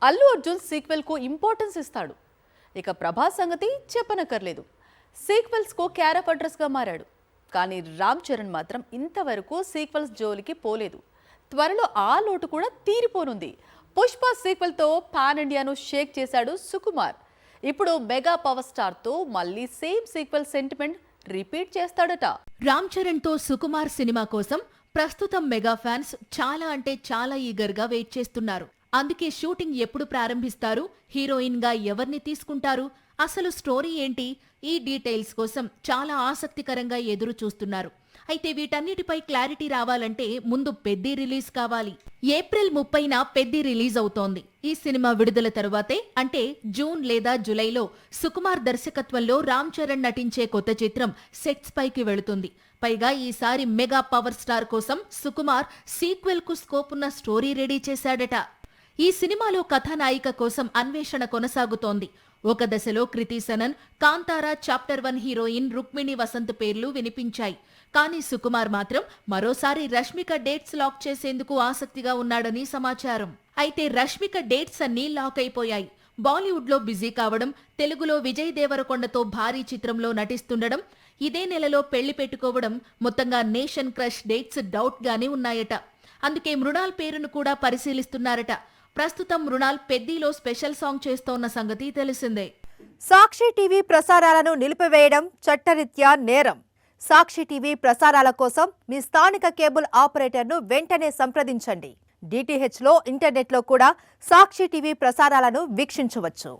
Allu Arjun sequel కు importance ఇస్తాడు. ఇక ప్రభాస్ సంగతి చెప్పనక్కర్లేదు. సీక్వెల్స్ కు క్యారఫ్ అడ్రస్ గా మారాడు. కానీ రామ్ చరణ్ మాత్రం ఇంతవరకు సీక్వెల్స్ జోలికి పోలేదు. త్వరలో ఆ లోటు కూడా తీరిపోనుంది. పుష్ప సీక్వెల్ తో పాన్ ఇండియాను షేక్ చేశాడు సుకుమార్. ఇప్పుడు మెగా పవర్ స్టార్ తో మళ్ళీ సేమ్ సీక్వెల్ సెంటిమెంట్ రిపీట్ చేస్తాడట. రామ్ చరణ్ తో సుకుమార్ సినిమా కోసం ప్రస్తుతం మెగా ఫ్యాన్స్ చాలా అంటే చాలా ఈగర్ గా వెయిట్ చేస్తున్నారు. అందుకే షూటింగ్ ఎప్పుడు ప్రారంభిస్తారు, హీరోయిన్ గా ఎవరిని తీసుకుంటారు, అసలు స్టోరీ ఏంటి, ఈ డీటెయిల్స్ కోసం చాలా ఆసక్తికరంగా ఎదురు చూస్తున్నారు. అయితే వీటన్నిటిపై క్లారిటీ రావాలంటే ముందు పెద్ది రిలీజ్ కావాలి. ఏప్రిల్ 30న పెద్ది రిలీజ్ అవుతోంది. ఈ సినిమా విడుదల తరువాతే అంటే జూన్ లేదా జులైలో సుకుమార్ దర్శకత్వంలో రామ్ చరణ్ నటించే కొత్త చిత్రం సెట్స్ పైకి వెళుతుంది. పైగా ఈసారి మెగా పవర్ స్టార్ కోసం సుకుమార్ సీక్వెల్ కు స్కోప్ ఉన్న స్టోరీ రెడీ చేశాడట. ఈ సినిమాలో కథానాయిక కోసం అన్వేషణ కొనసాగుతోంది. ఒక దశలో కృతి సనన్, కాంతారా చాప్టర్ 1 హీరోయిన్ రుక్మిణి వసంత్ పేర్లు వినిపించాయి. కానీ సుకుమార్ మాత్రం మరోసారి రష్మిక డేట్స్ లాక్ చేసేందుకు ఆసక్తిగా ఉన్నాడని సమాచారం. అయితే రష్మిక డేట్స్ అన్నీ లాక్ అయిపోయాయి. బాలీవుడ్ లో బిజీ కావడం, తెలుగులో విజయ్ దేవరకొండతో భారీ చిత్రంలో నటిస్తుండడం, ఇదే నెలలో పెళ్లి పెట్టుకోవడం, మొత్తంగా నేషన్ క్రష్ డేట్స్ డౌట్ గానే ఉన్నాయట. అందుకే మృణాల్ పేరును కూడా పరిశీలిస్తున్నారట. ప్రస్తుతం మృణాల్ పెద్దిలో స్పెషల్ సాంగ్ చేస్తోన్న సంగతి తెలిసిందే. సాక్షి టీవీ ప్రసారాలను నిలిపివేయడం చట్టరీత్యా నేరం. సాక్షి టీవీ ప్రసారాల కోసం మీ స్థానిక కేబుల్ ఆపరేటర్ను వెంటనే సంప్రదించండి. డిటిహెచ్లో, ఇంటర్నెట్లో కూడా సాక్షి టీవీ ప్రసారాలను వీక్షించవచ్చు.